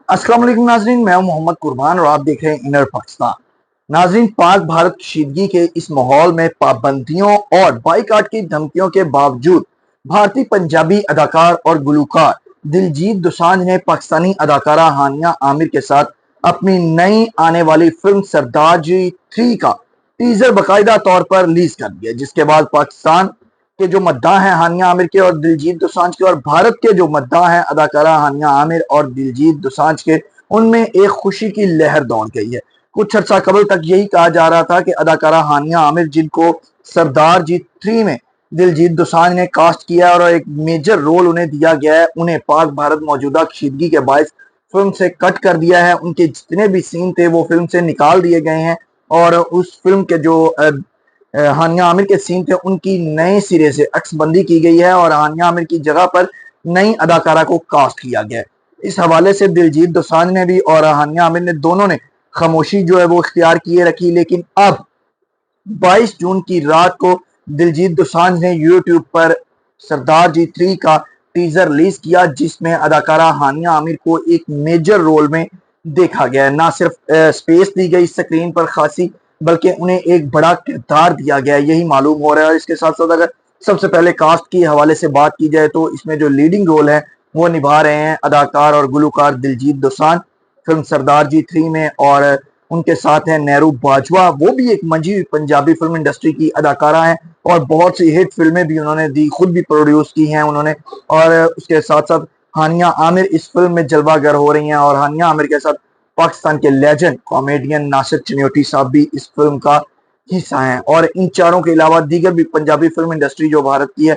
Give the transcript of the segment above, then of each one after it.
अस्सलाम वालेकुम नाजरीन, मैं हूं मोहम्मद कुर्बान और आप देख रहे हैं इनर पाकिस्तान। नाजरीन, पाक भारत कशीदगी के इस माहौल में पाबंदियों और बाइकाट की धमकियों के बावजूद भारतीय पंजाबी अदाकार और गुलूकार दिलजीत दोसांझ ने पाकिस्तानी अदाकारा हानिया आमिर के साथ अपनी नई आने वाली फिल्म सरदार जी 3 का टीजर बाकायदा तौर पर रिलीज कर दिया, जिसके बाद पाकिस्तान के जो मद्दाह हैं हानिया आमिर के और दिलजीत दोसांझ के, और भारत के जो मद्दाह हैं अदाकारा हानिया आमिर और दिलजीत दोसांझ के, उनमें एक खुशी की लहर दौड़ गई है। कुछ अर्सा कबल तक यही कहा जा रहा था कि अदाकारा हानिया आमिर, जिनको सरदार जी 3 में दिलजीत दोसांझ ने कास्ट किया और एक मेजर रोल उन्हें दिया गया है, उन्हें पाक भारत मौजूदा कशीदगी के बायस फिल्म से कट कर दिया है। उनके जितने भी सीन थे वो फिल्म से निकाल दिए गए हैं और उस फिल्म के जो हानिया आमिर के सीन थे उनकी नए सिरे से अक्सबंदी की गई है और हानिया आमिर की जगह पर नई अदाकारा को कास्ट किया गया है। इस हवाले से दिलजीत दोसांझ ने भी और हानिया आमिर ने दोनों ने खामोशी जो है वो इख्तियार किए रखी, लेकिन अब 22 जून की रात को दिलजीत दोसांझ ने यूट्यूब पर सरदार जी 3 का टीजर रिलीज किया, जिसमें अदाकारा हानिया आमिर को एक मेजर रोल में देखा गया है। ना सिर्फ स्पेस दी गई स्क्रीन पर खासी, बल्कि उन्हें एक बड़ा किरदार दिया गया है, यही मालूम हो रहा है। और इसके साथ साथ अगर सबसे पहले कास्ट के हवाले से बात की जाए तो इसमें जो लीडिंग रोल है वो निभा रहे हैं अदाकार और गुलूकार दिलजीत दोसांझ फिल्म सरदार जी 3 में, और उनके साथ है नेहरू बाजवा। वो भी एक मंझी हुई पंजाबी फिल्म इंडस्ट्री की अदाकारा हैं और बहुत सी हिट फिल्में भी उन्होंने दी, खुद भी प्रोड्यूस की हैं उन्होंने। और उसके साथ साथ हानिया आमिर इस फिल्म में जलवागर हो रही हैं और हानिया आमिर के साथ पाकिस्तान के लेजेंड कॉमेडियन नासिर चनियोटी साहब भी इस फिल्म का हिस्सा हैं। और इन चारों के अलावा दीगर भी पंजाबी फिल्म इंडस्ट्री जो भारत की है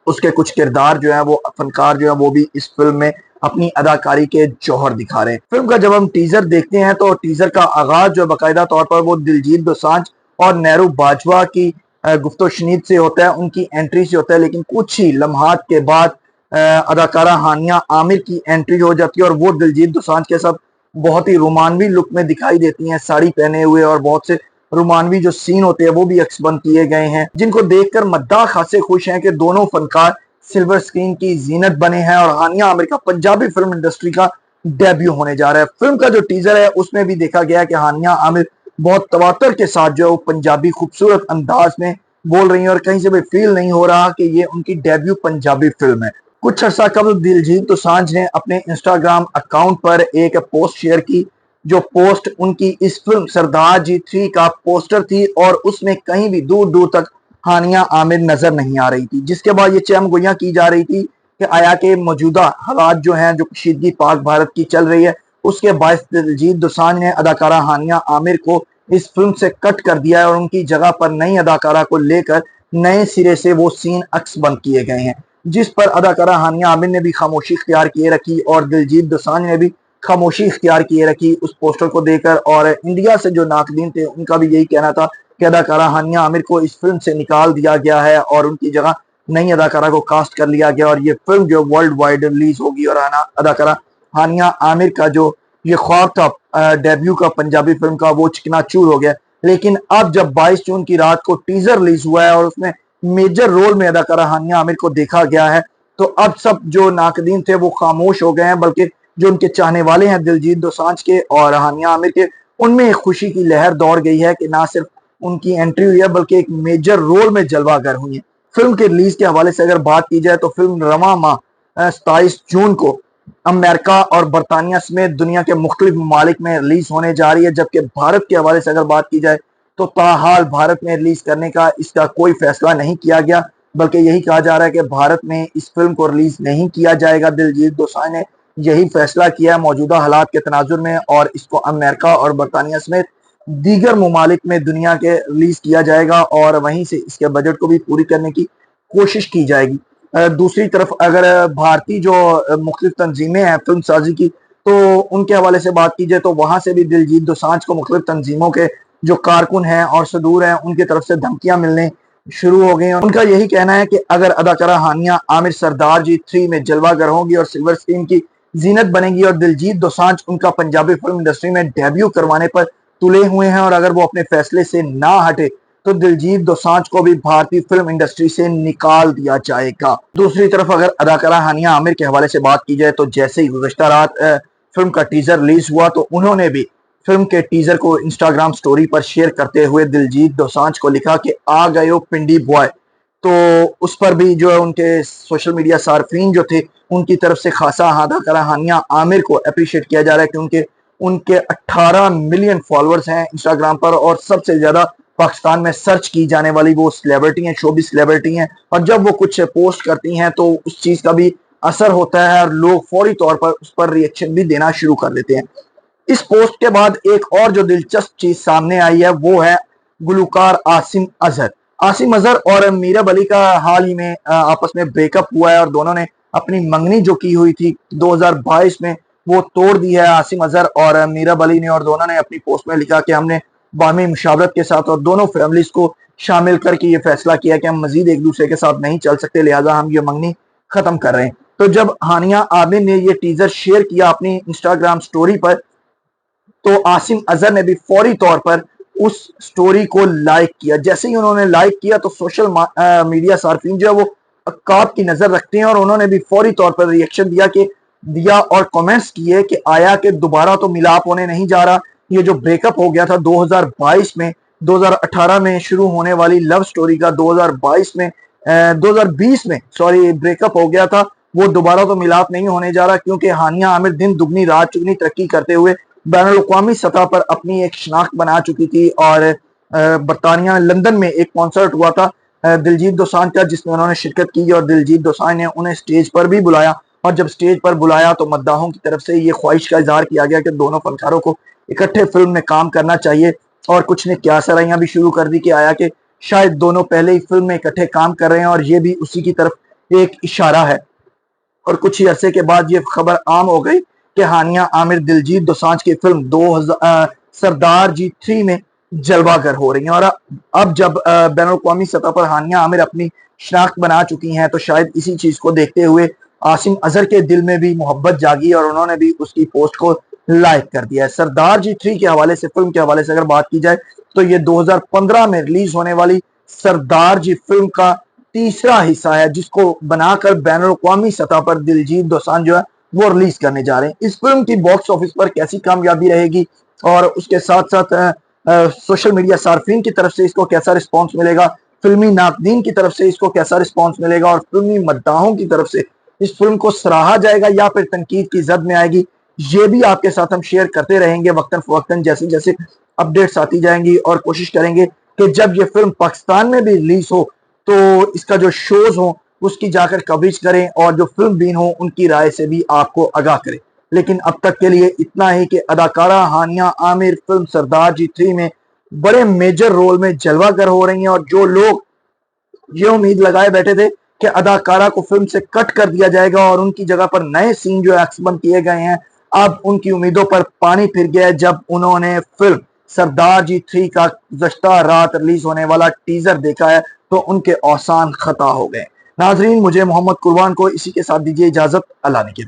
उसके कुछ किरदार जो है वो फनकार जो है वो भी इस फिल्म में अपनी अदाकारी के जौहर दिखा रहे हैं। फिल्म का जब हम टीजर देखते हैं तो टीजर का आगाज जो बाकायदा तौर पर वो दिलजीत दोसांझ और नेहरू बाजवा की गुफ्तो शनीद से होता है, उनकी एंट्री से होता है। लेकिन कुछ ही लम्हात के बाद अदाकारा हानिया आमिर की एंट्री हो जाती है और वो दिलजीत दोसांझ के साथ बहुत ही रोमानवी लुक में दिखाई देती हैं, साड़ी पहने हुए, और बहुत से रोमानवी जो सीन होते हैं वो भी अक्सबंद किए गए हैं, जिनको देखकर मद्दाह खासे खुश हैं कि दोनों फनकार सिल्वर स्क्रीन की जीनत बने हैं और हानिया आमिर का पंजाबी फिल्म इंडस्ट्री का डेब्यू होने जा रहा है। फिल्म का जो टीजर है उसमें भी देखा गया कि हानिया आमिर बहुत तवातर के साथ जो है वो पंजाबी खूबसूरत अंदाज में बोल रही है और कहीं से भी फील नहीं हो रहा कि ये उनकी डेब्यू पंजाबी फिल्म है। कुछ अर्सा कबल दिलजीत दोसांझ ने अपने इंस्टाग्राम अकाउंट पर एक पोस्ट शेयर की, जो पोस्ट उनकी इस फिल्म सरदार जी 3 का पोस्टर थी और उसमें कहीं भी दूर दूर तक हानिया आमिर नजर नहीं आ रही थी, जिसके बाद ये चहमगोइयां की जा रही थी कि आया के मौजूदा हालात जो हैं, जो कशीदगी पाक भारत की चल रही है, उसके बायस दिलजीत दोसांझ ने अदाकारा हानिया आमिर को इस फिल्म से कट कर दिया है और उनकी जगह पर नई अदाकारा को लेकर नए सिरे से वो सीन अक्सबंद किए गए हैं, जिस पर अदाकारा हानिया आमिर ने भी खामोशी इख्तियार किए रखी और दिलजीत दोसांझ ने भी खामोशी इख्तियार किए रखी उस पोस्टर को देखकर। और इंडिया से जो नाकदीन थे उनका भी यही कहना था कि अदाकारा हानिया आमिर को इस फिल्म से निकाल दिया गया है और उनकी जगह नई अदाकारा को कास्ट कर लिया गया और ये फिल्म जो वर्ल्ड वाइड रिलीज होगी और अदाकारा हानिया आमिर का जो ये ख्वाब था डेब्यू का पंजाबी फिल्म का वो चिकनाचूर हो गया। लेकिन अब जब 22 जून की रात को टीजर रिलीज हुआ है और उसमें मेजर रोल में अदाकारा हानिया आमिर को देखा गया है, तो अब सब जो नाकदीन थे वो खामोश हो गए हैं, बल्कि जो उनके चाहने वाले हैं दिलजीत दोसांझ के और हानिया आमिर के, उनमें एक खुशी की लहर दौड़ गई है कि ना सिर्फ उनकी एंट्री हुई है बल्कि एक मेजर रोल में जलवागर हुई है। फिल्म के रिलीज के हवाले से अगर बात की जाए तो फिल्म रवां माह 27 जून को अमेरिका और बरतानिया समेत दुनिया के मुख्तलिफ ममालिक में रिलीज होने जा रही है, जबकि भारत के हवाले से अगर बात की जाए तो ताहाल भारत में रिलीज करने का इसका कोई फैसला नहीं किया गया, बल्कि यही कहा जा रहा है कि भारत में इस फिल्म को रिलीज नहीं किया जाएगा। दिलजीत दोसांझ ने यही फैसला किया है मौजूदा हालात के तनाजुर में और इसको अमेरिका और बरतानिया समेत दीगर ममालिक में दुनिया के रिलीज किया जाएगा और वहीं से इसके बजट को भी पूरी करने की कोशिश की जाएगी। दूसरी तरफ अगर भारतीय जो मुख्तलिफ तंजीमें हैं फिल्म साजी की, तो उनके हवाले से बात की जाए तो वहां से भी दिलजीत दोसांझ को मुख्तलिफ तंजीमों के जो कारकुन हैं और सदूर हैं उनकी तरफ से धमकियां मिलने शुरू हो गई हैं। उनका यही कहना है कि अगर अदाकारा हानिया आमिर सरदार जी 3 में जलवागर होंगी और सिल्वर स्क्रीन की जीनत बनेगी और दिलजीत दोसांझ उनका पंजाबी फिल्म इंडस्ट्री में डेब्यू करवाने पर तुले हुए हैं और अगर वो अपने फैसले से ना हटे तो दिलजीत दोसांझ को भी भारतीय फिल्म इंडस्ट्री से निकाल दिया जाएगा। दूसरी तरफ अगर अदाकारा हानिया आमिर के हवाले से बात की जाए तो जैसे ही गुज़श्ता रात فلم کا ٹیزر ریلیز ہوا تو انہوں نے بھی فلم کے ٹیزر کو انسٹاگرام سٹوری پر شیئر کرتے ہوئے دلجیت دوسانجھ کو لکھا کہ آ گئے ہو پنڈی بوائے. تو اس پر بھی جو ہے ان کے سوشل میڈیا صارفین جو تھے ان کی طرف سے خاصا اداکارہ ہانیہ عامر کو اپریشیٹ کیا جا رہا ہے کہ ان کے 18 ملین فالوورز ہیں انسٹاگرام پر اور سب سے زیادہ پاکستان میں سرچ کی جانے والی وہ سیلیبریٹی ہیں, شوبی سیلیبریٹی ہیں, اور جب وہ کچھ پوسٹ کرتی ہیں تو اس چیز کا بھی اثر ہوتا ہے اور لوگ فوری طور پر اس پر ری ایکشن بھی دینا شروع کر دیتے ہیں. اس پوسٹ کے بعد ایک اور جو دلچسپ چیز سامنے آئی ہے وہ ہے گلوکار عاصم اظہر. عاصم اظہر اور میرب علی کا حال ہی میں آپس میں بریک اپ ہوا ہے اور دونوں نے اپنی منگنی جو کی ہوئی تھی 2022 میں وہ توڑ دی ہے. عاصم اظہر اور میرب علی نے, اور دونوں نے اپنی پوسٹ میں لکھا کہ ہم نے باہمی مشاورت کے ساتھ اور دونوں فیملیز کو شامل کر کے یہ فیصلہ کیا کہ ہم مزید ایک دوسرے کے ساتھ نہیں چل سکتے, لہٰذا ہم یہ منگنی ختم کر رہے ہیں. تو جب ہانیہ عامر نے یہ ٹیزر شیئر کیا اپنی انسٹاگرام سٹوری پر تو عاصم اظہر نے بھی فوری طور پر اس سٹوری کو لائک کیا. جیسے ہی انہوں نے لائک کیا تو سوشل میڈیا صارفین جو ہے وہ عقاب کی نظر رکھتے ہیں اور انہوں نے بھی فوری طور پر ری ایکشن دیا اور کمنٹس کیے کہ آیا کہ دوبارہ تو ملاپ ہونے نہیں جا رہا. یہ جو بریک اپ ہو گیا تھا 2022 میں, 2018 میں شروع ہونے والی لو سٹوری کا 2020 میں بریک اپ ہو گیا تھا, وہ دوبارہ تو ملاپ نہیں ہونے جا رہا کیونکہ ہانیہ عامر دن دگنی رات چگنی ترقی کرتے ہوئے بین الاقوامی سطح پر اپنی ایک شناخت بنا چکی تھی. اور برطانیہ لندن میں ایک کانسرٹ ہوا تھا دلجیت دوسانجھ کا جس میں انہوں نے شرکت کی اور دلجیت دوسانجھ نے انہیں سٹیج پر بھی بلایا, اور جب سٹیج پر بلایا تو مداحوں کی طرف سے یہ خواہش کا اظہار کیا گیا کہ دونوں فنکاروں کو اکٹھے فلم میں کام کرنا چاہیے. اور کچھ نے کیا سرائیاں بھی شروع کر دی کہ آیا کہ شاید دونوں پہلے ہی فلم میں اکٹھے کام کر رہے ہیں اور یہ بھی اسی کی طرف ایک اشارہ ہے. اور کچھ ہی عرصے کے بعد یہ خبر عام ہو گئی کہ ہانیہ عامر دلجیت دوسانجھ کی فلم سردار جی 3 میں جلوہ گر ہو رہی ہیں. اور اب جب بین الاقوامی سطح پر ہانیہ عامر اپنی شناخت بنا چکی ہیں تو شاید اسی چیز کو دیکھتے ہوئے عاصم اظہر کے دل میں بھی محبت جاگی اور انہوں نے بھی اس کی پوسٹ کو لائک کر دیا ہے. سردار جی 3 کے حوالے سے, فلم کے حوالے سے اگر بات کی جائے تو یہ 2015 میں ریلیز ہونے والی سردار جی فلم کا تیسرا حصہ ہے جس کو بنا کر بین الاقوامی سطح پر دلجیت دوسانجھ جو ہے وہ ریلیز کرنے جا رہے ہیں. اس فلم کی باکس آفس پر کیسی کامیابی رہے گی اور اس کے ساتھ ساتھ سوشل میڈیا صارفین کی طرف سے اس کو کیسا رسپانس ملے گا, فلمی ناقدین کی طرف سے اس کو کیسا رسپانس ملے گا, اور فلمی مداحوں کی طرف سے اس فلم کو سراہا جائے گا یا پھر تنقید کی زد میں آئے گی, یہ بھی آپ کے ساتھ ہم شیئر کرتے رہیں گے وقتاً فوقتاً جیسے جیسے اپڈیٹس آتی جائیں گی. اور کوشش کریں گے کہ جب یہ فلم پاکستان میں بھی ریلیز ہو تو اس کا جو شوز ہوں اس کی جا کر کوریج کریں اور جو فلم بین ہوں ان کی رائے سے بھی آپ کو آگاہ کریں. لیکن اب تک کے لیے اتنا ہی کہ اداکارہ ہانیہ عامر فلم سردار جی 3 میں بڑے میجر رول میں جلوہ گر ہو رہی ہیں, اور جو لوگ یہ امید لگائے بیٹھے تھے کہ اداکارہ کو فلم سے کٹ کر دیا جائے گا اور ان کی جگہ پر نئے سین جو ایکس بند کیے گئے ہیں, اب ان کی امیدوں پر پانی پھر گیا ہے جب انہوں نے فلم سردار جی 3 کا گزشتہ رات ریلیز ہونے والا ٹیزر دیکھا ہے تو ان کے اوسان خطا ہو گئے. ناظرین, مجھے محمد قربان کو اسی کے ساتھ دیجیے اجازت. اللہ نے کے